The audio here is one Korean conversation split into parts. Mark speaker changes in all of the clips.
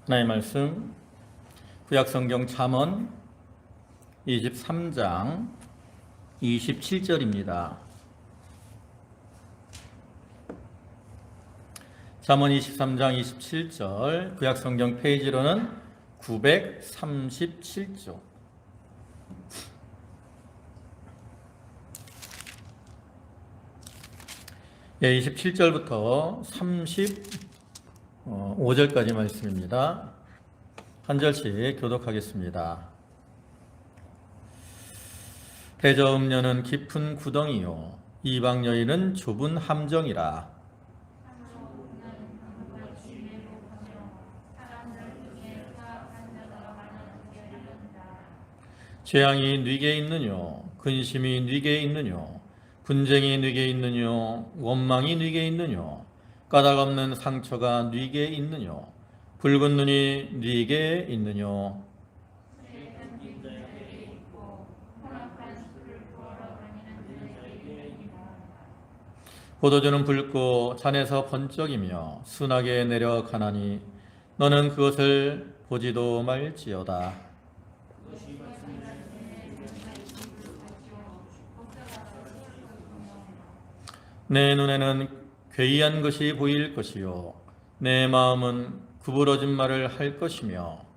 Speaker 1: 하나의 말씀 구약성경 잠언 23장 27절입니다. 잠언 23장 27절 구약성경 페이지로는 937쪽. 예, 27절부터 35절까지 말씀입니다. 한 절씩 교독하겠습니다. 대저음녀는 깊은 구덩이요 이방 여인은 좁은 함정이라. 재앙이 네게 있느뇨 근심이 네게 있느뇨 분쟁이 네게 있느뇨 원망이 네게 있느뇨 까닭없는 상처가 네게 있느뇨 붉은 눈이 네게 있느뇨. 포도주는 붉고 잔에서 번쩍이며 순하게 내려가나니 너는 그것을 보지도 말지어다. 내 눈에는 괴이한 것이 보일 것이요 내 마음은 구부러진 말을 할 것이며.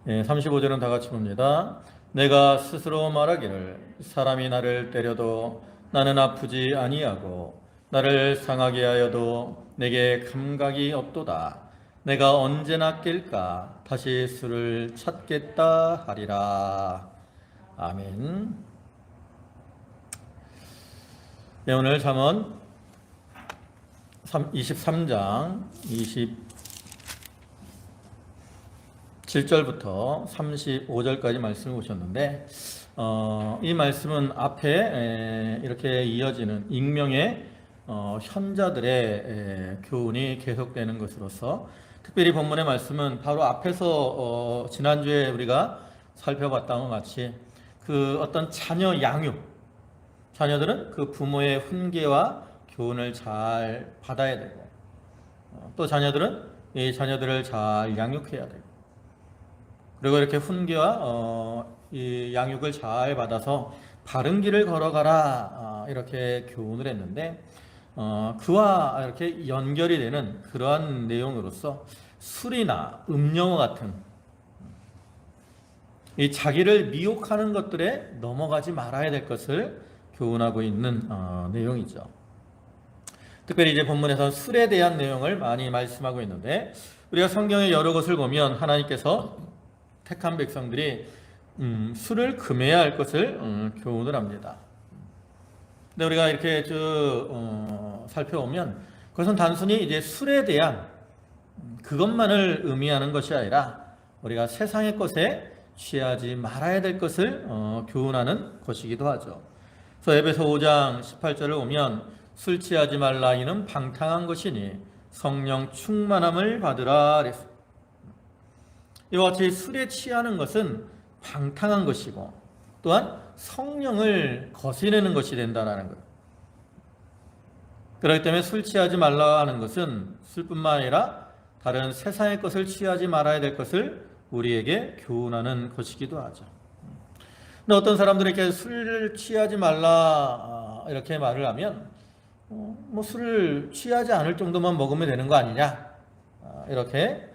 Speaker 1: 35절은 다 같이 봅니다. 내가 스스로 말하기를 사람이 나를 때려도 나는 아프지 아니하고 나를 상하게 하여도 내게 감각이 없도다. 내가 언제나 깰까 다시 술을 찾겠다 하리라. 아멘. 네, 오늘 잠언 23장 27절부터 35절까지 말씀을 보셨는데 이 말씀은 앞에 이렇게 이어지는 익명의 현자들의 교훈이 계속되는 것으로서, 특별히 본문의 말씀은 바로 앞에서 지난주에 우리가 살펴봤던 것 같이 그 어떤 자녀 양육, 자녀들은 그 부모의 훈계와 교훈을 잘 받아야 되고, 또 자녀들은 이 자녀들을 잘 양육해야 되고, 그리고 이렇게 훈계와 이 양육을 잘 받아서 바른 길을 걸어가라, 이렇게 교훈을 했는데, 그와 이렇게 연결이 되는 그러한 내용으로서 술이나 음료와 같은 이 자기를 미혹하는 것들에 넘어가지 말아야 될 것을 교훈하고 있는 내용이죠. 특별히 이제 본문에서는 술에 대한 내용을 많이 말씀하고 있는데, 우리가 성경의 여러 곳을 보면 하나님께서 택한 백성들이 술을 금해야 할 것을 교훈을 합니다. 근데 우리가 이렇게 쭉 살펴보면 그것은 단순히 이제 술에 대한 그것만을 의미하는 것이 아니라 우리가 세상의 것에 취하지 말아야 될 것을 교훈하는 것이기도 하죠. 그래서 에베소 5장 18절을 보면 술 취하지 말라 이는 방탕한 것이니 성령 충만함을 받으라 그랬습니다. 이와 같이 술에 취하는 것은 방탕한 것이고 또한 성령을 거스르는 것이 된다는 거예요. 그렇기 때문에 술 취하지 말라 하는 것은 술뿐만 아니라 다른 세상의 것을 취하지 말아야 될 것을 우리에게 교훈하는 것이기도 하죠. 근데 어떤 사람들이 이렇게 술을 취하지 말라 이렇게 말을 하면 뭐 술을 취하지 않을 정도만 먹으면 되는 거 아니냐, 이렇게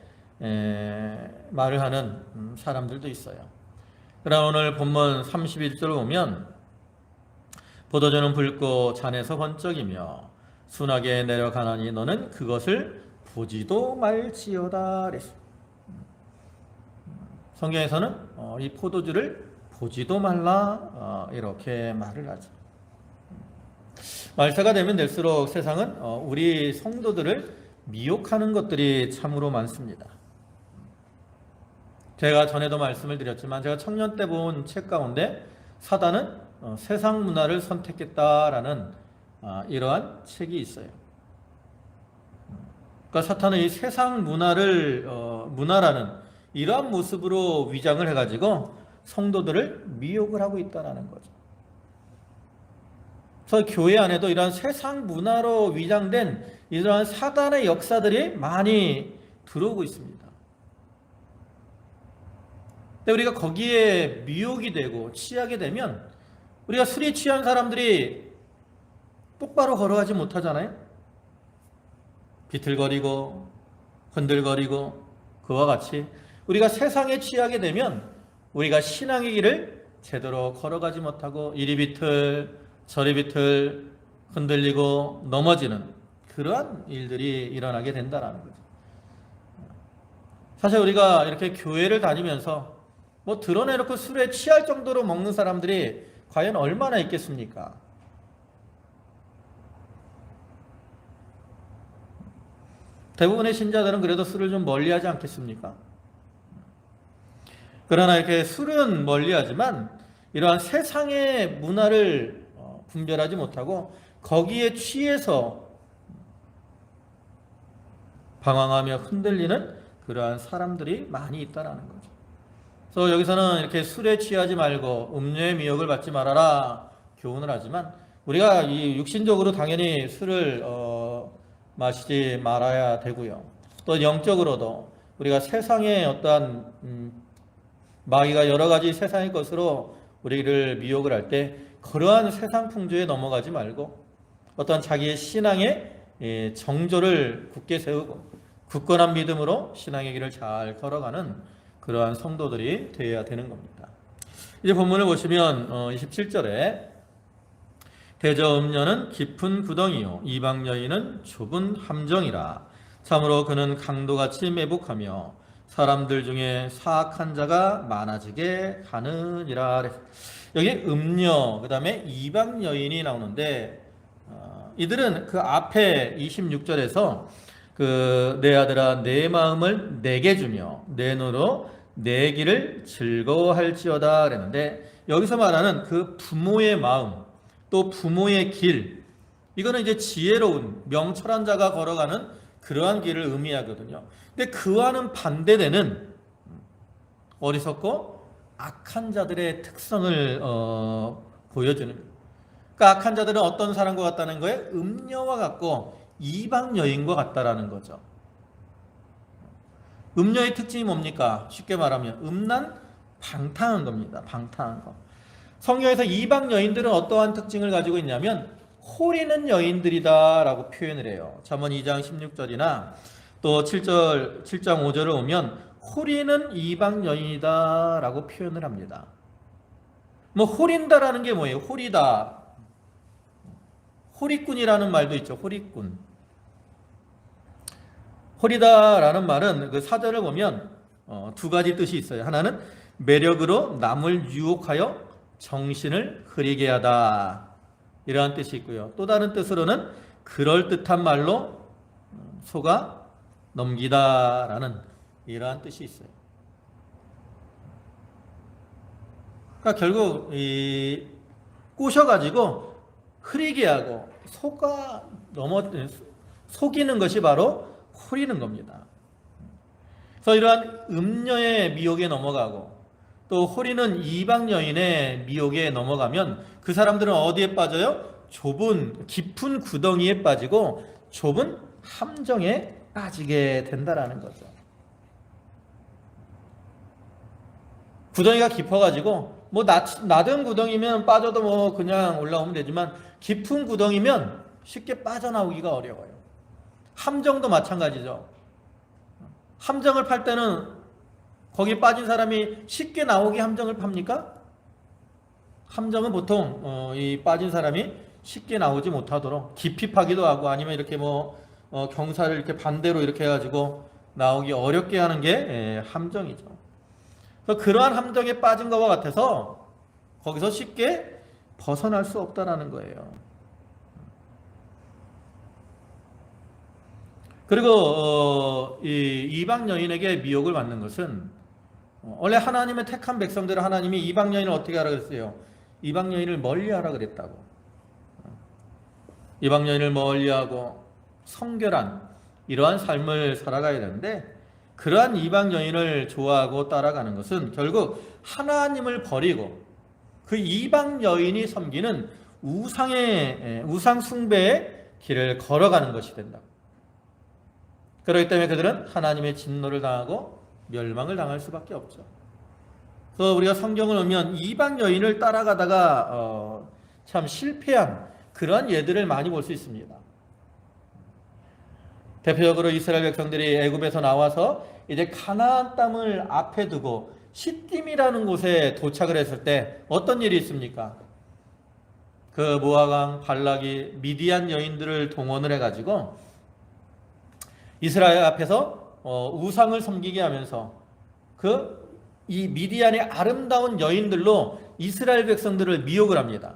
Speaker 1: 말을 하는 사람들도 있어요. 그러나 오늘 본문 31절을 보면 포도주는 붉고 잔에서 번쩍이며 순하게 내려가나니 너는 그것을 보지도 말지어다 그랬습니다. 성경에서는 이 포도주를 보지도 말라 이렇게 말을 하죠. 말세가 되면 될수록 세상은 우리 성도들을 미혹하는 것들이 참으로 많습니다. 제가 전에도 말씀을 드렸지만 제가 청년 때 본 책 가운데 사단은 세상 문화를 선택했다라는 이러한 책이 있어요. 그러니까 사탄은 이 세상 문화라는 이러한 모습으로 위장을 해가지고 성도들을 미혹을 하고 있다는 거죠. 그래서 교회 안에도 이러한 세상 문화로 위장된 이러한 사단의 역사들이 많이 들어오고 있습니다. 근데 우리가 거기에 미혹이 되고 취하게 되면 우리가 술이 취한 사람들이 똑바로 걸어가지 못하잖아요. 비틀거리고 흔들거리고 그와 같이 우리가 세상에 취하게 되면 우리가 신앙의 길을 제대로 걸어가지 못하고 이리 비틀 저리 비틀 흔들리고 넘어지는 그러한 일들이 일어나게 된다는 거죠. 사실 우리가 이렇게 교회를 다니면서 뭐 드러내놓고 술에 취할 정도로 먹는 사람들이 과연 얼마나 있겠습니까? 대부분의 신자들은 그래도 술을 좀 멀리하지 않겠습니까? 그러나 이렇게 술은 멀리하지만 이러한 세상의 문화를 분별하지 못하고 거기에 취해서 방황하며 흔들리는 그러한 사람들이 많이 있다는 거죠. 그래서 여기서는 이렇게 술에 취하지 말고 음료의 미혹을 받지 말아라 교훈을 하지만 우리가 이 육신적으로 당연히 술을 마시지 말아야 되고요. 또 영적으로도 우리가 세상의 어떠한 마귀가 여러 가지 세상의 것으로 우리를 미혹을 할 때 그러한 세상 풍조에 넘어가지 말고 어떤 자기의 신앙의 정조를 굳게 세우고 굳건한 믿음으로 신앙의 길을 잘 걸어가는 그러한 성도들이 되어야 되는 겁니다. 이제 본문을 보시면 27절에 대저 음녀는 깊은 구덩이요 이방 여인은 좁은 함정이라 참으로 그는 강도같이 매복하며 사람들 중에 사악한 자가 많아지게 하느니라. 여기 음녀 그 다음에 이방 여인이 나오는데 이들은 그 앞에 26절에서 그 내 아들아 내 마음을 내게 주며 내 눈으로 내 길을 즐거워할지어다 그랬는데 여기서 말하는 그 부모의 마음 또 부모의 길 이거는 이제 지혜로운 명철한 자가 걸어가는 그러한 길을 의미하거든요. 근데 그와는 반대되는 어리석고 악한 자들의 특성을 보여주는. 그러니까 악한 자들은 어떤 사람과 같다는 거예요? 음녀와 같고 이방 여인과 같다라는 거죠. 음녀의 특징이 뭡니까? 쉽게 말하면 음란 방탕한 겁니다. 방탕한 거. 성경에서 이방 여인들은 어떠한 특징을 가지고 있냐면 호리는 여인들이다라고 표현을 해요. 잠언 2장 16절이나 또 7장 5절을 보면 호리는 이방 여인이다라고 표현을 합니다. 뭐 호린다라는 게 뭐예요? 호리다. 호리꾼이라는 말도 있죠. 호리꾼. 호리다라는 말은 그 사전을 보면 두 가지 뜻이 있어요. 하나는 매력으로 남을 유혹하여 정신을 흐리게 하다. 이러한 뜻이 있고요. 또 다른 뜻으로는 그럴듯한 말로 속아 넘기다라는 이러한 뜻이 있어요. 그러니까 결국 이 꼬셔가지고 흐리게 하고 속이는 것이 바로 호리는 겁니다. 그래서 이러한 음녀의 미혹에 넘어가고 또 호리는 이방 여인의 미혹에 넘어가면 그 사람들은 어디에 빠져요? 좁은 깊은 구덩이에 빠지고 좁은 함정에 빠지게 된다라는 거죠. 구덩이가 깊어가지고 뭐 낮은 구덩이면 빠져도 뭐 그냥 올라오면 되지만 깊은 구덩이면 쉽게 빠져나오기가 어려워요. 함정도 마찬가지죠. 함정을 팔 때는 거기 빠진 사람이 쉽게 나오게 함정을 팝니까? 함정은 보통 이 빠진 사람이 쉽게 나오지 못하도록 깊이 파기도 하고 아니면 이렇게 경사를 이렇게 반대로 이렇게 해가지고 나오기 어렵게 하는 게 함정이죠. 그러한 함정에 빠진 것과 같아서 거기서 쉽게 벗어날 수 없다라는 거예요. 그리고 이 이방 여인에게 미혹을 받는 것은 원래 하나님의 택한 백성들을 하나님이 이방 여인을 어떻게 하라 그랬어요? 이방 여인을 멀리하라 그랬다고. 이방 여인을 멀리하고 성결한 이러한 삶을 살아가야 되는데 그러한 이방 여인을 좋아하고 따라가는 것은 결국 하나님을 버리고 그 이방 여인이 섬기는 우상 숭배의 길을 걸어가는 것이 된다. 그렇기 때문에 그들은 하나님의 진노를 당하고 멸망을 당할 수밖에 없죠. 그래서 우리가 성경을 보면 이방 여인을 따라가다가 참 실패한 그러한 예들을 많이 볼 수 있습니다. 대표적으로 이스라엘 백성들이 애굽에서 나와서 이제 가나안 땅을 앞에 두고 시딤이라는 곳에 도착을 했을 때 어떤 일이 있습니까? 그 모압 발락이 미디안 여인들을 동원을 해가지고 이스라엘 앞에서 우상을 섬기게 하면서 이 미디안의 아름다운 여인들로 이스라엘 백성들을 미혹을 합니다.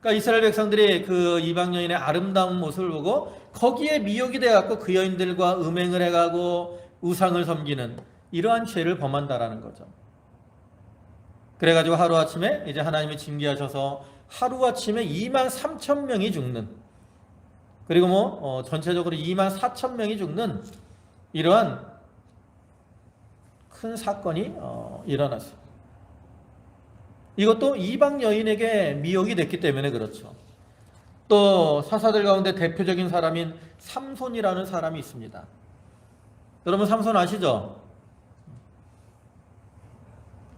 Speaker 1: 그러니까 이스라엘 백성들이 그 이방 여인의 아름다운 모습을 보고 거기에 미혹이 되어갖고 그 여인들과 음행을 해가고 우상을 섬기는 이러한 죄를 범한다라는 거죠. 그래가지고 하루아침에 이제 하나님이 징계하셔서 하루아침에 23,000명이 죽는, 그리고 전체적으로 24,000명이 죽는 이러한 큰 사건이 일어났어요. 이것도 이방 여인에게 미혹이 됐기 때문에 그렇죠. 또 사사들 가운데 대표적인 사람인 삼손이라는 사람이 있습니다. 여러분 삼손 아시죠?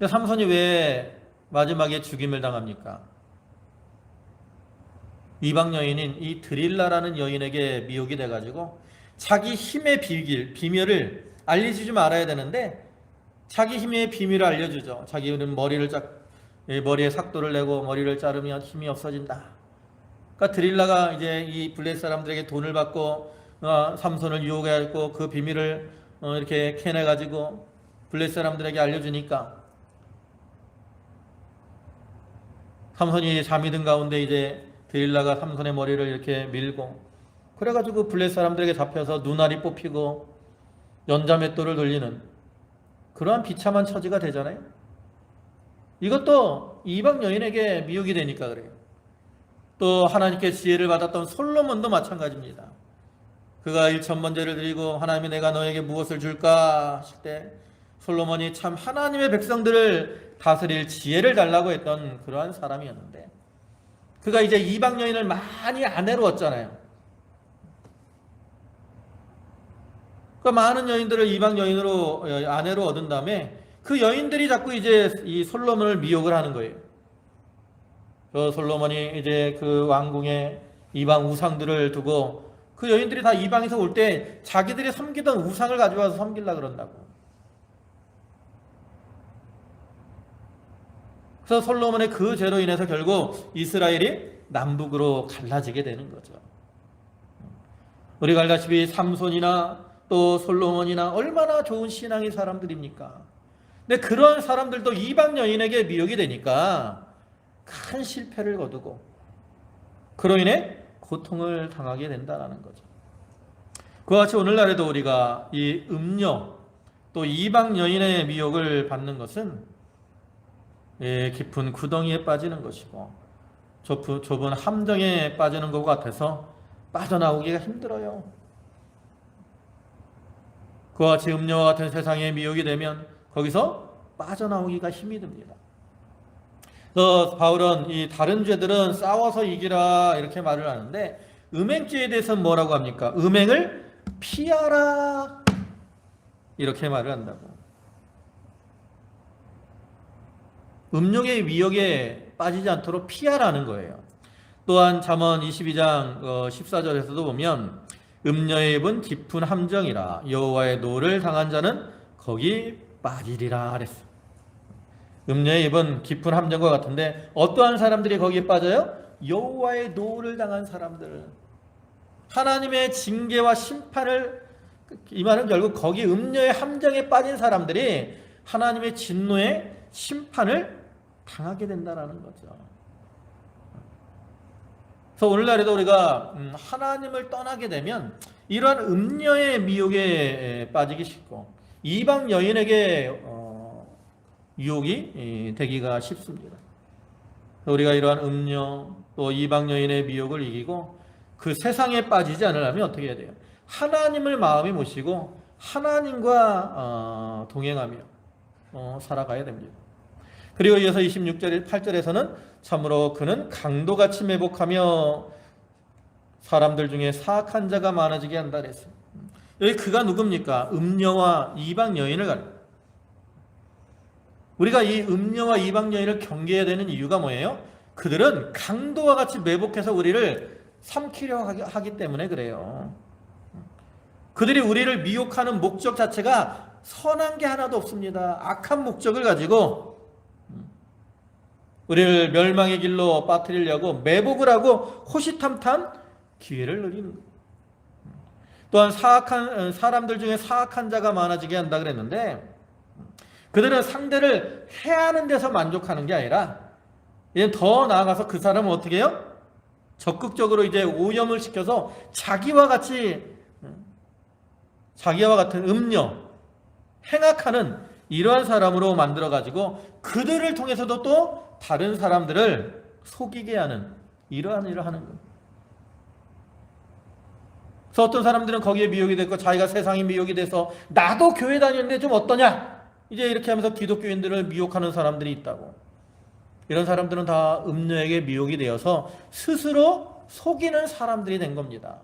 Speaker 1: 삼손이 왜 마지막에 죽임을 당합니까? 이방 여인인 이 드릴라라는 여인에게 미혹이 돼가지고 자기 힘의 비밀을 알려주지 말아야 되는데 자기 힘의 비밀을 알려주죠. 자기는 머리에 삭도를 내고 머리를 자르면 힘이 없어진다. 그러니까 드릴라가 이제 이 블레셋 사람들에게 돈을 받고 삼손을 유혹해갖고 그 비밀을 이렇게 캐내가지고 블레셋 사람들에게 알려주니까 삼손이 잠이 든 가운데 이제 드릴라가 삼손의 머리를 이렇게 밀고 그래가지고 블레셋 사람들에게 잡혀서 눈알이 뽑히고 연자맷돌을 돌리는 그러한 비참한 처지가 되잖아요. 이것도 이방 여인에게 미혹이 되니까 그래요. 또 하나님께 지혜를 받았던 솔로몬도 마찬가지입니다. 그가 1,000번제를 드리고 하나님이 내가 너에게 무엇을 줄까 하실 때 솔로몬이 참 하나님의 백성들을 다스릴 지혜를 달라고 했던 그러한 사람이었는데 그가 이제 이방 여인을 많이 아내로 얻잖아요. 그러니까 많은 여인들을 이방 여인으로 아내로 얻은 다음에 그 여인들이 자꾸 이제 이 솔로몬을 미혹을 하는 거예요. 솔로몬이 이제 그 왕궁에 이방 우상들을 두고 그 여인들이 다 이방에서 올 때 자기들이 섬기던 우상을 가져와서 섬기려고 그런다고. 그래서 솔로몬의 그 죄로 인해서 결국 이스라엘이 남북으로 갈라지게 되는 거죠. 우리가 알다시피 삼손이나 또 솔로몬이나 얼마나 좋은 신앙의 사람들입니까? 근데 그런 사람들도 이방 여인에게 미혹이 되니까 큰 실패를 거두고 그로 인해 고통을 당하게 된다는 거죠. 그와 같이 오늘날에도 우리가 이 음녀 또 이방 여인의 미혹을 받는 것은 깊은 구덩이에 빠지는 것이고 좁은 함정에 빠지는 것 같아서 빠져나오기가 힘들어요. 그와 같이 음녀와 같은 세상에 미혹이 되면 거기서 빠져나오기가 힘이 듭니다. 그래서 바울은 이 다른 죄들은 싸워서 이기라 이렇게 말을 하는데 음행죄에 대해서는 뭐라고 합니까? 음행을 피하라 이렇게 말을 한다고. 음욕의 미혹에 빠지지 않도록 피하라는 거예요. 또한 잠언 22장 14절에서도 보면 음녀의 입은 깊은 함정이라 여호와의 노를 당한 자는 거기 빠지리라 그랬어요. 음녀의 입은 깊은 함정과 같은데 어떠한 사람들이 거기에 빠져요? 여호와의 노를 당한 사람들, 하나님의 징계와 심판을, 이 말은 결국 거기 음녀의 함정에 빠진 사람들이 하나님의 진노의 심판을 당하게 된다는 거죠. 그래서 오늘날에도 우리가 하나님을 떠나게 되면 이러한 음녀의 미혹에 빠지기 쉽고 이방 여인에게 유혹이 되기가 쉽습니다. 우리가 이러한 음녀 또 이방 여인의 미혹을 이기고 그 세상에 빠지지 않으려면 어떻게 해야 돼요? 하나님을 마음에 모시고 하나님과 동행하며 살아가야 됩니다. 그리고 이어서 26절 8절에서는 참으로 그는 강도같이 매복하며 사람들 중에 사악한 자가 많아지게 한다 그랬어요. 여기 그가 누굽니까? 음녀와 이방 여인을 가리켜. 우리가 이 음녀와 이방 여인을 경계해야 되는 이유가 뭐예요? 그들은 강도와 같이 매복해서 우리를 삼키려 하기 때문에 그래요. 그들이 우리를 미혹하는 목적 자체가 선한 게 하나도 없습니다. 악한 목적을 가지고 우리를 멸망의 길로 빠뜨리려고 매복을 하고 호시탐탐 기회를 누리는 거예요. 또한 사악한 사람들 중에 사악한 자가 많아지게 한다 그랬는데, 그들은 상대를 해하는 데서 만족하는 게 아니라 이제 더 나아가서 그 사람은 어떻게 해요? 적극적으로 이제 오염을 시켜서 자기와 같은 음녀, 행악하는 이러한 사람으로 만들어 가지고 그들을 통해서도 또 다른 사람들을 속이게 하는 이러한 일을 하는 거예요. 그래서 어떤 사람들은 거기에 미혹이 됐고 자기가 세상에 미혹이 돼서 나도 교회 다니는데 좀 어떠냐? 이제 이렇게 하면서 기독교인들을 미혹하는 사람들이 있다고. 이런 사람들은 다 음녀에게 미혹이 되어서 스스로 속이는 사람들이 된 겁니다.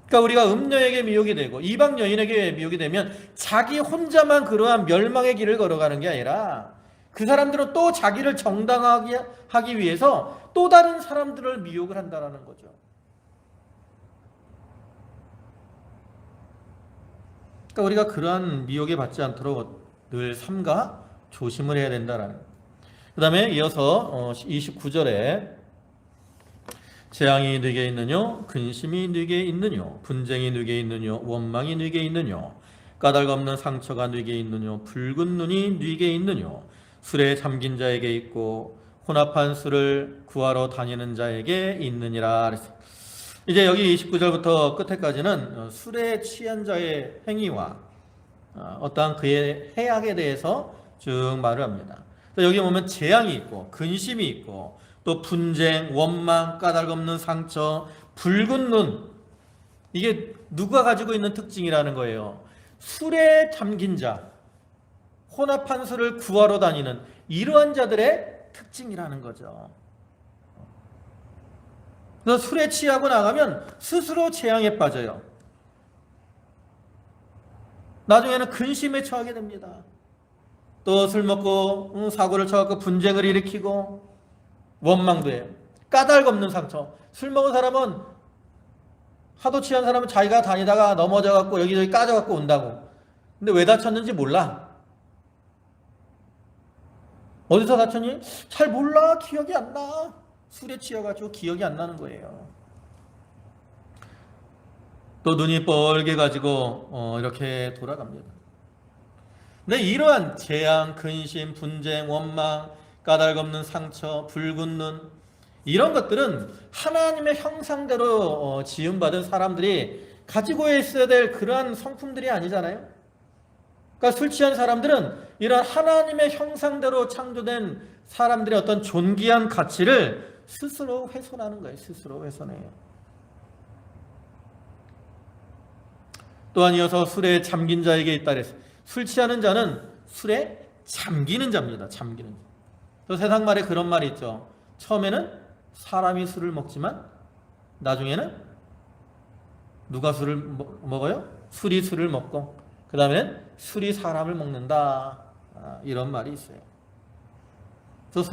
Speaker 1: 그러니까 우리가 음녀에게 미혹이 되고 이방 여인에게 미혹이 되면 자기 혼자만 그러한 멸망의 길을 걸어가는 게 아니라 그 사람들은 또 자기를 정당하게 하기 위해서 또 다른 사람들을 미혹을 한다는 거죠. 그러니까 우리가 그러한 미혹에 받지 않도록 늘 삼가 조심을 해야 된다라는 거예요. 그 다음에 이어서 29절에 재앙이 네게 있느뇨, 근심이 네게 있느뇨, 분쟁이 네게 있느뇨, 원망이 네게 있느뇨, 까닭 없는 상처가 네게 있느뇨, 붉은 눈이 네게 있느뇨, 술에 잠긴 자에게 있고 혼합한 술을 구하러 다니는 자에게 있느니라. 이제 여기 29절부터 끝에까지는 술에 취한 자의 행위와 어떠한 그의 해악에 대해서 쭉 말을 합니다. 여기 보면 재앙이 있고 근심이 있고 또 분쟁, 원망, 까닭 없는 상처, 붉은 눈, 이게 누가 가지고 있는 특징이라는 거예요. 술에 잠긴 자, 혼합한 술을 구하러 다니는 이러한 자들의 특징이라는 거죠. 그래서 술에 취하고 나가면 스스로 재앙에 빠져요. 나중에는 근심에 처하게 됩니다. 또 술 먹고 사고를 쳐갖고 분쟁을 일으키고 원망도 해요. 까닭 없는 상처. 술 먹은 사람은, 하도 취한 사람은 자기가 다니다가 넘어져갖고 여기저기 까져갖고 온다고. 근데 왜 다쳤는지 몰라. 어디서 다쳤니? 잘 몰라. 기억이 안 나. 술에 취해가지고 기억이 안 나는 거예요. 또 눈이 뻘게 가지고 이렇게 돌아갑니다. 근데 이러한 재앙, 근심, 분쟁, 원망, 까닭 없는 상처, 붉은 눈, 이런 것들은 하나님의 형상대로 지음받은 사람들이 가지고 있어야 될 그러한 성품들이 아니잖아요. 그러니까 술 취한 사람들은 이런 하나님의 형상대로 창조된 사람들의 어떤 존귀한 가치를 스스로 훼손하는 거예요. 스스로 훼손해요. 또한 이어서 술에 잠긴 자에게 있다 그랬어요. 술 취하는 자는 술에 잠기는 자입니다. 잠기는 자. 또 세상 말에 그런 말이 있죠. 처음에는 사람이 술을 먹지만 나중에는 누가 술을 먹어요? 술이 술을 먹고 그 다음에는 술이 사람을 먹는다. 이런 말이 있어요. 그래서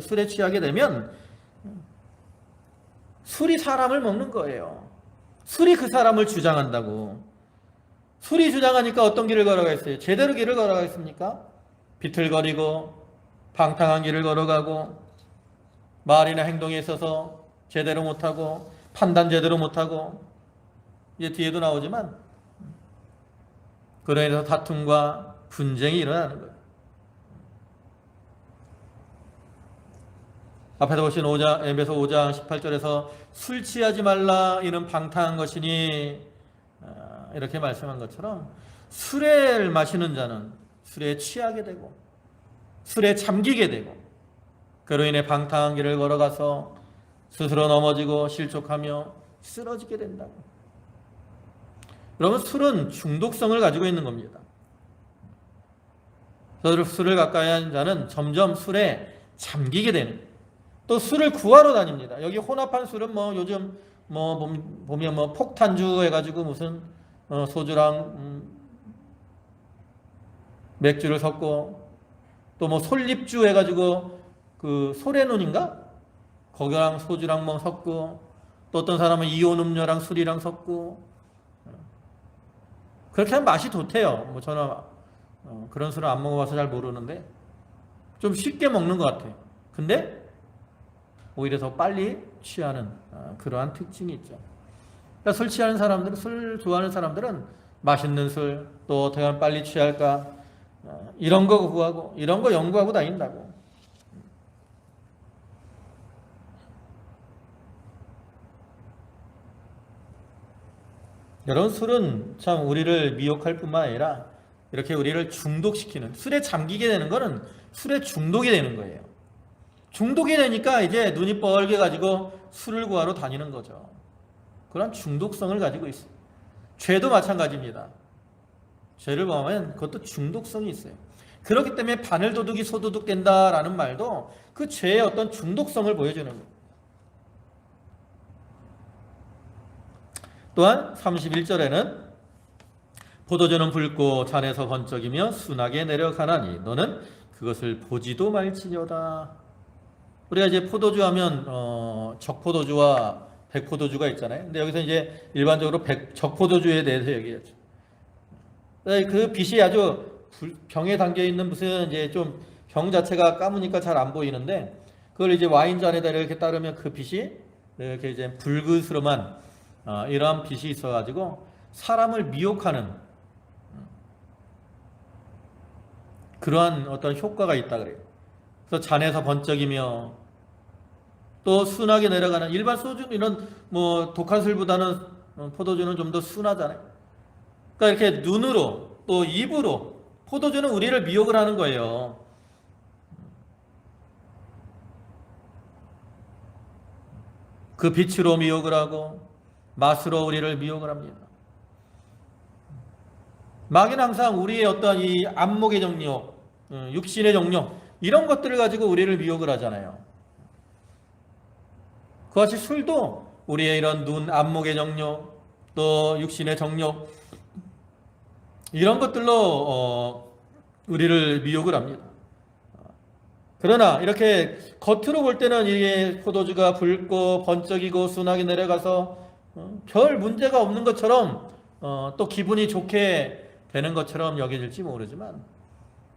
Speaker 1: 술에 취하게 되면 술이 사람을 먹는 거예요. 술이 그 사람을 주장한다고. 술이 주장하니까 어떤 길을 걸어가겠어요? 제대로 길을 걸어가겠습니까? 비틀거리고 방탕한 길을 걸어가고 말이나 행동에 있어서 제대로 못하고 판단 제대로 못하고 이제 뒤에도 나오지만 그로 인해서 다툼과 분쟁이 일어나는 거예요. 앞에서 보신 에베소 5장 18절에서 술 취하지 말라 이는 방탕한 것이니 이렇게 말씀한 것처럼 술을 마시는 자는 술에 취하게 되고 술에 잠기게 되고 그로 인해 방탕한 길을 걸어가서 스스로 넘어지고 실족하며 쓰러지게 된다고. 여러분 술은 중독성을 가지고 있는 겁니다. 술을 가까이 하는 자는 점점 술에 잠기게 되는. 또 술을 구하러 다닙니다. 여기 혼합한 술은 뭐 요즘 뭐 보면 뭐 폭탄주 해가지고 무슨 소주랑 맥주를 섞고, 또 뭐 솔잎주 해가지고 그 소래눈인가? 거기랑 소주랑 뭐 섞고, 또 어떤 사람은 이온 음료랑 술이랑 섞고, 그렇게 하면 맛이 좋대요. 뭐 저는 그런 술을 안 먹어봐서 잘 모르는데 좀 쉽게 먹는 것 같아요. 근데 오히려 더 빨리 취하는 그러한 특징이 있죠. 그러니까 술 취하는 사람들은, 술 좋아하는 사람들은 맛있는 술, 또 어떻게 하면 빨리 취할까, 이런 거 구하고 이런 거 연구하고 다닌다고. 여러분, 술은 참 우리를 미혹할 뿐만 아니라 이렇게 우리를 중독시키는, 술에 잠기게 되는 거는 술에 중독이 되는 거예요. 중독이 되니까 이제 눈이 뻘게 가지고 술을 구하러 다니는 거죠. 그런 중독성을 가지고 있어요. 죄도 마찬가지입니다. 죄를 범하면 그것도 중독성이 있어요. 그렇기 때문에 바늘도둑이 소도둑 된다라는 말도 그 죄의 어떤 중독성을 보여주는 거예요. 또한 31절에는 포도주는 붉고 잔에서 번쩍이며 순하게 내려가나니 너는 그것을 보지도 말지녀다. 우리가 이제 포도주 하면 적포도주와 백포도주가 있잖아요. 근데 여기서 이제 일반적으로 적포도주에 대해서 얘기하죠. 그 빛이 아주 병에 담겨 있는 무슨 이제 좀 병 자체가 까무니까 잘 안 보이는데, 그걸 이제 와인잔에다 이렇게 따르면 그 빛이 이렇게 이제 붉으스름한 이러한 빛이 있어가지고 사람을 미혹하는 그러한 어떤 효과가 있다 그래요. 그래서 잔에서 번쩍이며 또 순하게 내려가는, 일반 소주 이런 뭐 독한 술보다는 포도주는 좀 더 순하잖아요. 그러니까 이렇게 눈으로 또 입으로 포도주는 우리를 미혹을 하는 거예요. 그 빛으로 미혹을 하고 맛으로 우리를 미혹을 합니다. 마귀는 항상 우리의 어떤 이 안목의 정욕, 육신의 정욕, 이런 것들을 가지고 우리를 미혹을 하잖아요. 그같이 술도 우리의 이런 눈, 안목의 정욕, 또 육신의 정욕, 이런 것들로 우리를 미혹을 합니다. 그러나 이렇게 겉으로 볼 때는 이게 포도주가 붉고 번쩍이고 순하게 내려가서 별 문제가 없는 것처럼, 또 기분이 좋게 되는 것처럼 여겨질지 모르지만,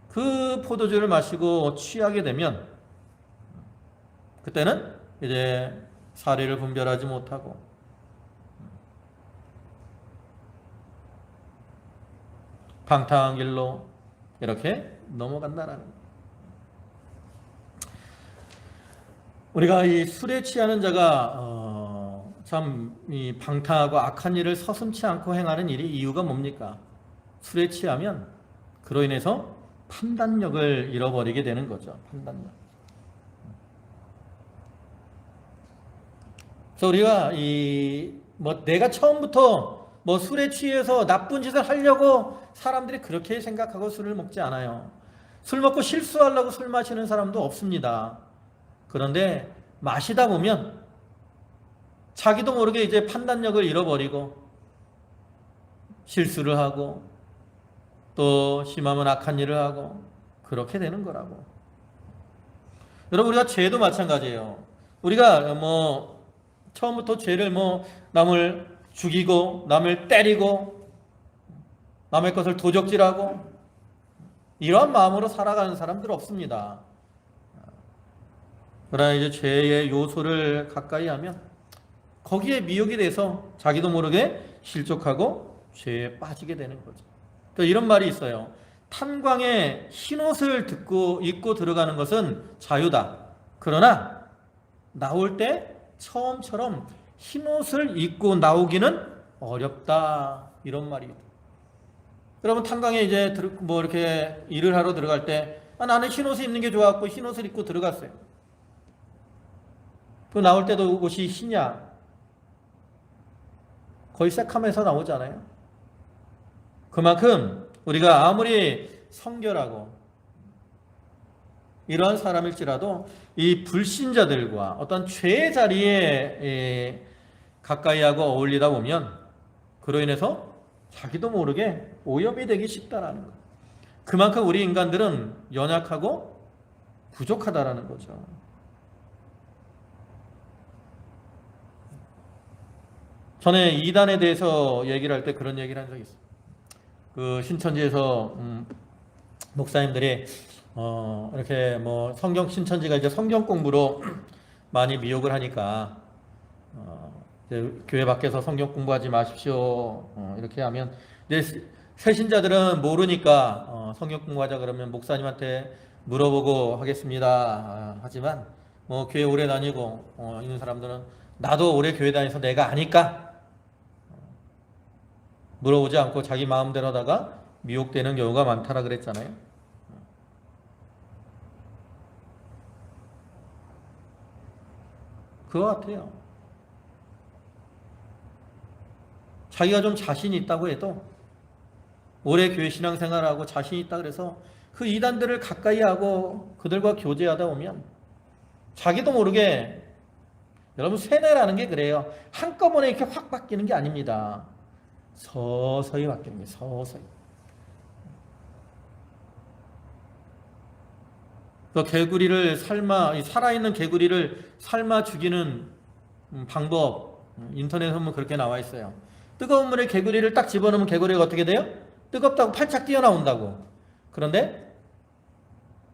Speaker 1: 그 포도주를 마시고 취하게 되면 그때는 이제 사리를 분별하지 못하고 방탕한 길로 이렇게 넘어간다라는 거예요. 우리가 이 술에 취하는 자가 참 이 방탕하고 악한 일을 서슴지 않고 행하는 일이 이유가 뭡니까? 술에 취하면 그로 인해서 판단력을 잃어버리게 되는 거죠. 판단력. 그래서 우리가 내가 처음부터 술에 취해서 나쁜 짓을 하려고 사람들이 그렇게 생각하고 술을 먹지 않아요. 술 먹고 실수하려고 술 마시는 사람도 없습니다. 그런데 마시다 보면 자기도 모르게 이제 판단력을 잃어버리고 실수를 하고 또 심하면 악한 일을 하고 그렇게 되는 거라고. 여러분, 우리가 죄도 마찬가지예요. 우리가 처음부터 죄를 남을 죽이고 남을 때리고 남의 것을 도적질하고 이러한 마음으로 살아가는 사람들 없습니다. 그러나 이제 죄의 요소를 가까이 하면 거기에 미혹이 돼서 자기도 모르게 실족하고 죄에 빠지게 되는 거죠. 그러니까 이런 말이 있어요. 탄광에 흰옷을 입고 들어가는 것은 자유다. 그러나 나올 때 처음처럼 흰옷을 입고 나오기는 어렵다. 이런 말이에요. 여러분, 탄광에 이제 이렇게 일을 하러 들어갈 때 나는 흰옷을 입는 게 좋았고 흰옷을 입고 들어갔어요. 그 나올 때도 옷이 흰냐? 거의 새카매서 나오잖아요. 그만큼 우리가 아무리 성결하고 이러한 사람일지라도 이 불신자들과 어떤 죄의 자리에 가까이 하고 어울리다 보면 그로 인해서 자기도 모르게 오염이 되기 쉽다라는 것. 그만큼 우리 인간들은 연약하고 부족하다라는 거죠. 전에 이단에 대해서 얘기를 할 때 그런 얘기를 한 적이 있어요. 그 신천지에서 목사님들이 이렇게 뭐 성경 신천지가 이제 성경 공부로 많이 미혹을 하니까 이제 교회 밖에서 성경 공부하지 마십시오. 이렇게 하면 이제 새신자들은 모르니까 성경 공부하자 그러면 목사님한테 물어보고 하겠습니다. 하지만 뭐 교회 오래 다니고 있는 사람들은 나도 오래 교회 다녀서 내가 아니까 물어보지 않고 자기 마음대로 하다가 미혹되는 경우가 많다라 그랬잖아요. 그거 같아요. 자기가 좀 자신이 있다고 해도 오래 교회 신앙생활하고 자신이 있다 그래서 그 이단들을 가까이 하고 그들과 교제하다 보면 자기도 모르게 여러분 세뇌라는 게 그래요. 한꺼번에 이렇게 확 바뀌는 게 아닙니다. 서서히 바뀌는 게 서서히. 그 개구리를 살아있는 개구리를 삶아 죽이는 방법 인터넷에 보면 그렇게 나와 있어요. 뜨거운 물에 개구리를 딱 집어넣으면 개구리가 어떻게 돼요? 뜨겁다고 팔짝 뛰어나온다고. 그런데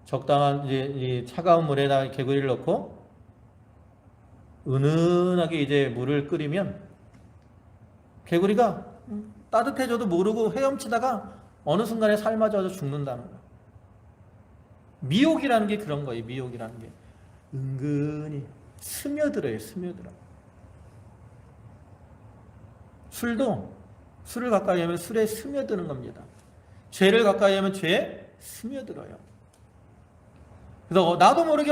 Speaker 1: 적당한 이 차가운 물에다 개구리를 넣고 은은하게 이제 물을 끓이면 개구리가 따뜻해져도 모르고 헤엄치다가 어느 순간에 삶아져서 죽는다는 거예요. 미혹이라는 게 그런 거예요. 미혹이라는 게 은근히 스며들어요. 스며들어. 술을 가까이 하면 술에 스며드는 겁니다. 죄를 가까이 하면 죄에 스며들어요. 그래서 나도 모르게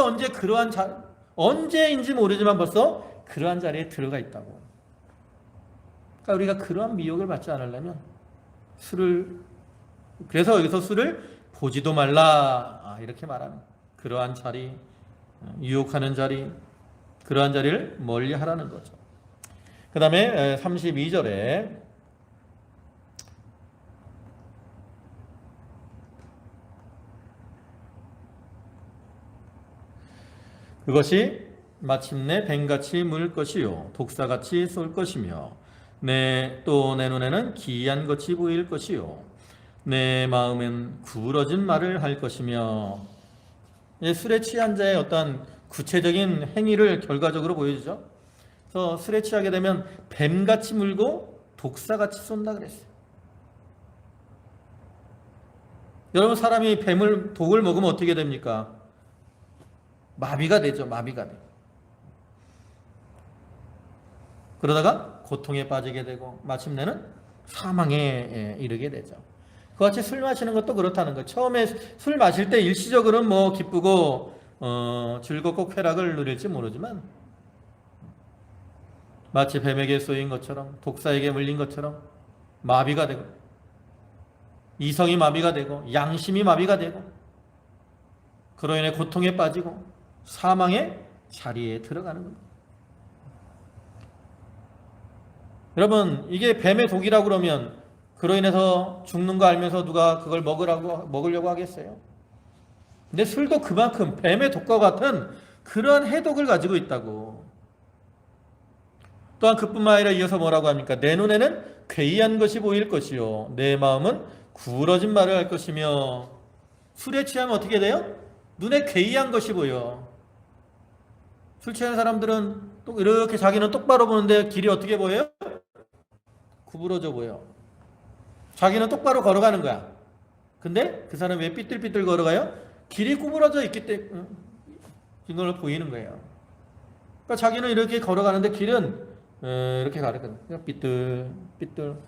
Speaker 1: 언제인지 모르지만 벌써 그러한 자리에 들어가 있다고. 그러니까 우리가 그러한 미혹을 받지 않으려면 그래서 여기서 술을 보지도 말라 이렇게 말하는 그러한 자리, 유혹하는 자리, 그러한 자리를 멀리 하라는 거죠. 그 다음에 32절에 그것이 마침내 뱀같이 물 것이요 독사같이 쏠 것이며 내 눈에는 기이한 것이 보일 것이요 내 마음은 구부러진 말을 할 것이며. 술에 취한 자의 어떤 구체적인 행위를 결과적으로 보여주죠. 그래서 술에 취하게 되면 뱀같이 물고 독사같이 쏜다 그랬어요. 여러분 사람이 독을 먹으면 어떻게 됩니까? 마비가 되죠. 마비가 돼. 그러다가 고통에 빠지게 되고 마침내는 사망에 이르게 되죠. 그같이 술 마시는 것도 그렇다는 거예요. 처음에 술 마실 때 일시적으로는 뭐 기쁘고 즐겁고 쾌락을 누릴지 모르지만 마치 뱀에게 쏘인 것처럼 독사에게 물린 것처럼 마비가 되고 이성이 마비가 되고 양심이 마비가 되고 그로 인해 고통에 빠지고 사망의 자리에 들어가는 겁니다. 여러분 이게 뱀의 독이라고 그러면 그로 인해서 죽는 거 알면서 누가 그걸 먹으려고 하겠어요? 근데 술도 그만큼 뱀의 독과 같은 그러한 해독을 가지고 있다고. 또한 그뿐만 아니라 이어서 뭐라고 합니까? 내 눈에는 괴이한 것이 보일 것이요 내 마음은 구부러진 말을 할 것이며. 술에 취하면 어떻게 돼요? 눈에 괴이한 것이 보여. 술 취하는 사람들은 또 이렇게 자기는 똑바로 보는데 길이 어떻게 보여요? 구부러져 보여. 자기는 똑바로 걸어가는 거야. 근데 그 사람이 왜 삐뚤삐뚤 걸어가요? 길이 구부러져 있기 때문에 이걸 보이는 거예요. 그러니까 자기는 이렇게 걸어가는데 길은 이렇게 가거든. 삐뚤삐뚤.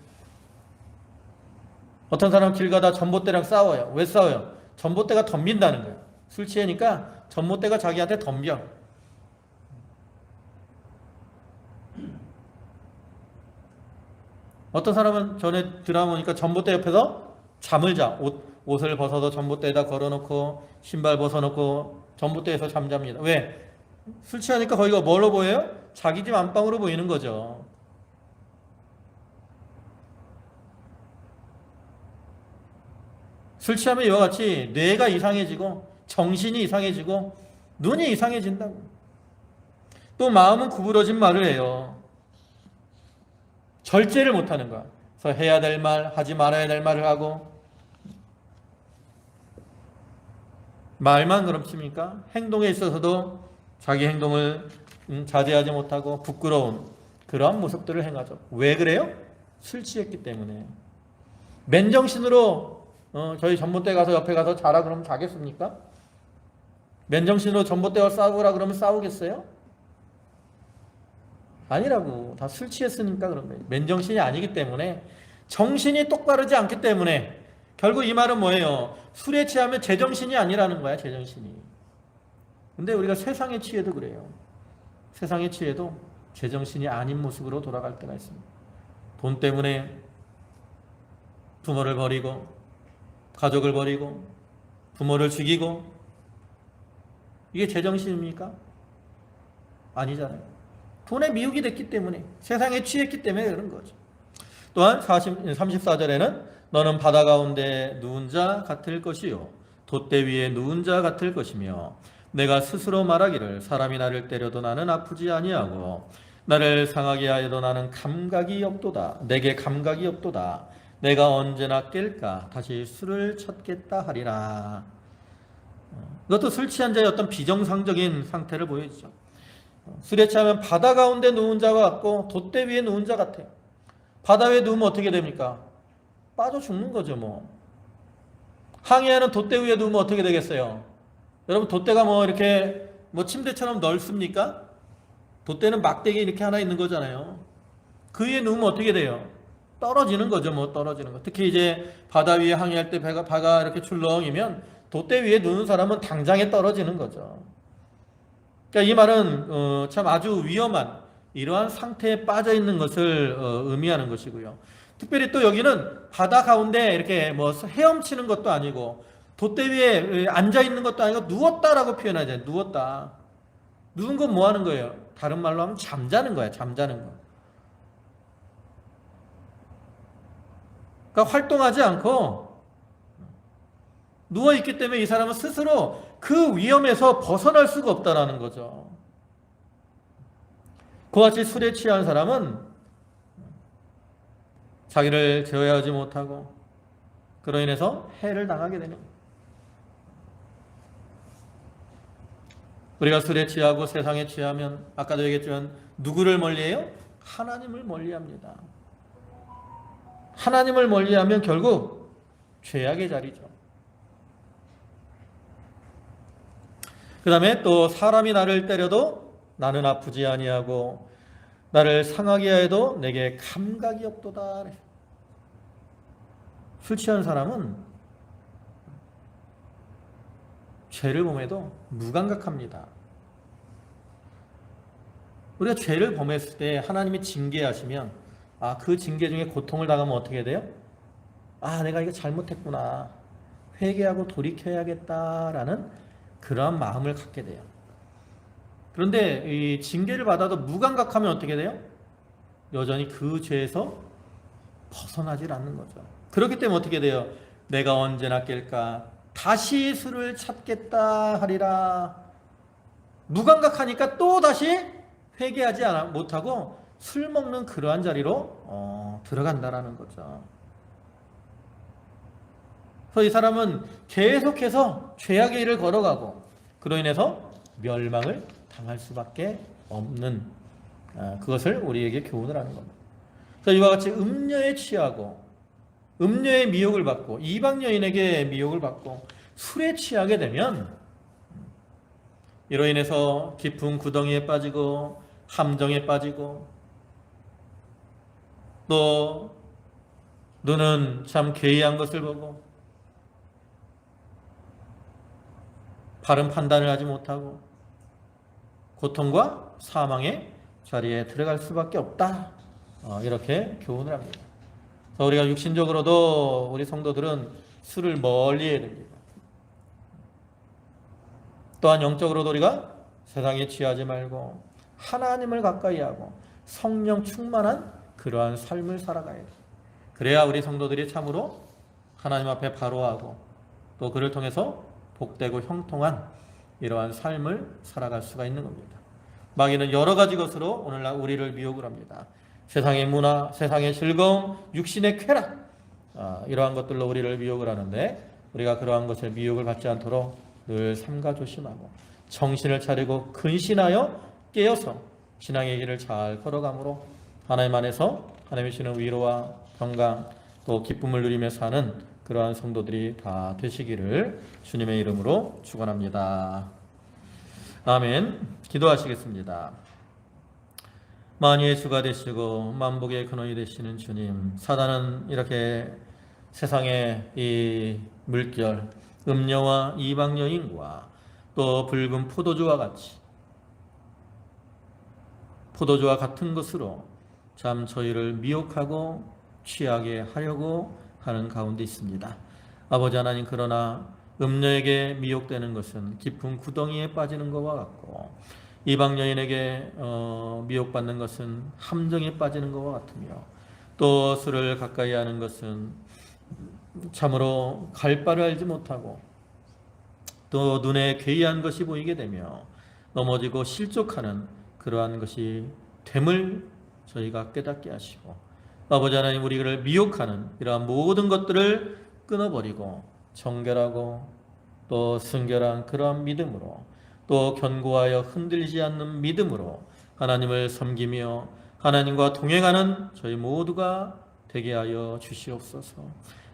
Speaker 1: 어떤 사람은 길 가다 전봇대랑 싸워요. 왜 싸워요? 전봇대가 덤빈다는 거예요. 술 취하니까 전봇대가 자기한테 덤벼. 어떤 사람은 전에 드라마 보니까 전봇대 옆에서 잠을 자. 옷을 벗어서 전봇대에다 걸어놓고 신발 벗어놓고 전봇대에서 잠잡니다. 왜? 술 취하니까 거기가 뭘로 보여요? 자기 집 안방으로 보이는 거죠. 술 취하면 이와 같이 뇌가 이상해지고 정신이 이상해지고 눈이 이상해진다고. 또 마음은 구부러진 말을 해요. 절제를 못하는 거야. 그래서 해야 될 말, 하지 말아야 될 말을 하고, 말만 그렇습니까? 행동에 있어서도 자기 행동을 자제하지 못하고 부끄러운 그러한 모습들을 행하죠. 왜 그래요? 술 취했기 때문에. 맨정신으로 저희 전봇대 가서 옆에 가서 자라 그러면 자겠습니까? 맨정신으로 전봇대와 싸우라 그러면 싸우겠어요? 아니라고. 다 술 취했으니까 그런 거예요. 맨정신이 아니기 때문에, 정신이 똑바르지 않기 때문에. 결국 이 말은 뭐예요? 술에 취하면 제정신이 아니라는 거야, 제정신이. 근데 우리가 세상에 취해도 그래요. 세상에 취해도 제정신이 아닌 모습으로 돌아갈 때가 있습니다. 돈 때문에 부모를 버리고, 가족을 버리고, 부모를 죽이고, 이게 제정신입니까? 아니잖아요. 돈에 미혹이 됐기 때문에, 세상에 취했기 때문에 그런 거죠. 또한 34절에는 너는 바다 가운데 누운 자 같을 것이요 돛대 위에 누운 자 같을 것이며 내가 스스로 말하기를 사람이 나를 때려도 나는 아프지 아니하고 나를 상하게 하여도 나는 감각이 없도다. 내게 감각이 없도다. 내가 언제나 깰까 다시 술을 찾겠다 하리라. 이것도 술 취한 자의 어떤 비정상적인 상태를 보여주죠. 술에 취하면 바다 가운데 누운 자와 같고 돛대 위에 누운 자 같아요. 바다 위에 누우면 어떻게 됩니까? 빠져 죽는 거죠, 뭐. 항해하는 돛대 위에 누우면 어떻게 되겠어요? 여러분, 돛대가 뭐 이렇게 뭐 침대처럼 넓습니까? 돛대는 막대기 이렇게 하나 있는 거잖아요. 그 위에 누우면 어떻게 돼요? 떨어지는 거죠, 뭐 떨어지는 거. 특히 이제 바다 위에 항해할 때 바가 이렇게 출렁이면 돛대 위에 누운 사람은 당장에 떨어지는 거죠. 그러니까 이 말은 참 아주 위험한 이러한 상태에 빠져 있는 것을 의미하는 것이고요. 특별히 또 여기는 바다 가운데 이렇게 뭐 헤엄치는 것도 아니고 돛대 위에 앉아 있는 것도 아니고 누웠다라고 표현하잖아요. 누웠다. 누운 건 뭐 하는 거예요? 다른 말로 하면 잠자는 거예요. 잠자는 거. 그러니까 활동하지 않고 누워 있기 때문에 이 사람은 스스로 그 위험에서 벗어날 수가 없다라는 거죠. 그와 같이 술에 취한 사람은 자기를 제어하지 못하고 그로 인해서 해를 당하게 되는 거예요. 우리가 술에 취하고 세상에 취하면 아까도 얘기했지만 누구를 멀리해요? 하나님을 멀리합니다. 하나님을 멀리하면 결국 죄악의 자리죠. 그 다음에 또 사람이 나를 때려도 나는 아프지 아니하고 나를 상하게 하여도 내게 감각이 없도다. 술 취한 사람은 죄를 범해도 무감각합니다. 우리가 죄를 범했을 때 하나님이 징계하시면 그 징계 중에 고통을 당하면 어떻게 돼요? 내가 이거 잘못했구나. 회개하고 돌이켜야겠다라는 그러한 마음을 갖게 돼요. 그런데 이 징계를 받아도 무감각하면 어떻게 돼요? 여전히 그 죄에서 벗어나질 않는 거죠. 그렇기 때문에 어떻게 돼요? 내가 언제나 깰까? 다시 술을 찾겠다 하리라. 무감각하니까 또 다시 회개하지 못하고 술 먹는 그러한 자리로 들어간다라는 거죠. 그래서 이 사람은 계속해서 죄악의 일을 걸어가고 그로 인해서 멸망을 당할 수밖에 없는 그것을 우리에게 교훈을 하는 겁니다. 그래서 이와 같이 음녀에 취하고 음녀의 미혹을 받고 이방 여인에게 미혹을 받고 술에 취하게 되면 이로 인해서 깊은 구덩이에 빠지고 함정에 빠지고 또 눈은 참 괴이한 것을 보고 바른 판단을 하지 못하고 고통과 사망의 자리에 들어갈 수밖에 없다. 이렇게 교훈을 합니다. 그래서 우리가 육신적으로도 우리 성도들은 술을 멀리 해야 됩니다. 또한 영적으로도 우리가 세상에 취하지 말고 하나님을 가까이 하고 성령 충만한 그러한 삶을 살아가야 돼요. 그래야 우리 성도들이 참으로 하나님 앞에 바로하고 또 그를 통해서 복되고 형통한 이러한 삶을 살아갈 수가 있는 겁니다. 마귀는 여러 가지 것으로 오늘날 우리를 미혹을 합니다. 세상의 문화, 세상의 즐거움, 육신의 쾌락, 이러한 것들로 우리를 미혹을 하는데 우리가 그러한 것을 미혹을 받지 않도록 늘 삼가 조심하고 정신을 차리고 근신하여 깨어서 신앙의 길을 잘 걸어감으로 하나님 안에서 하나님이 주시는 위로와 평강 또 기쁨을 누리며 사는 그러한 성도들이 다 되시기를 주님의 이름으로 축원합니다. 아멘. 기도하시겠습니다. 만유의 주가 되시고 만복의 근원이 되시는 주님, 사단은 이렇게 세상의 이 물결, 음녀와 이방 여인과 또 붉은 포도주와 같은 것으로 참 저희를 미혹하고 취하게 하려고 하는 가운데 있습니다. 아버지 하나님, 그러나 음녀에게 미혹되는 것은 깊은 구덩이에 빠지는 것과 같고 이방 여인에게 미혹받는 것은 함정에 빠지는 것과 같으며 또 술을 가까이 하는 것은 참으로 갈 바를 알지 못하고 또 눈에 괴이한 것이 보이게 되며 넘어지고 실족하는 그러한 것이 됨을 저희가 깨닫게 하시고 아버지 하나님, 우리를 미혹하는 이러한 모든 것들을 끊어버리고 정결하고 또 순결한 그러한 믿음으로 또 견고하여 흔들리지 않는 믿음으로 하나님을 섬기며 하나님과 동행하는 저희 모두가 되게 하여 주시옵소서.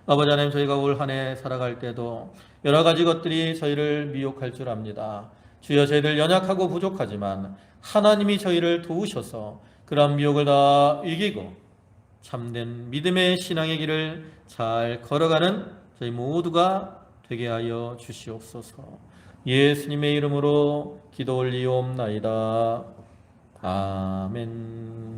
Speaker 1: 아버지 하나님, 저희가 올 한 해 살아갈 때도 여러 가지 것들이 저희를 미혹할 줄 압니다. 주여, 저희들 연약하고 부족하지만 하나님이 저희를 도우셔서 그러한 미혹을 다 이기고 참된 믿음의 신앙의 길을 잘 걸어가는 저희 모두가 되게 하여 주시옵소서. 예수님의 이름으로 기도 올리옵나이다. 아멘.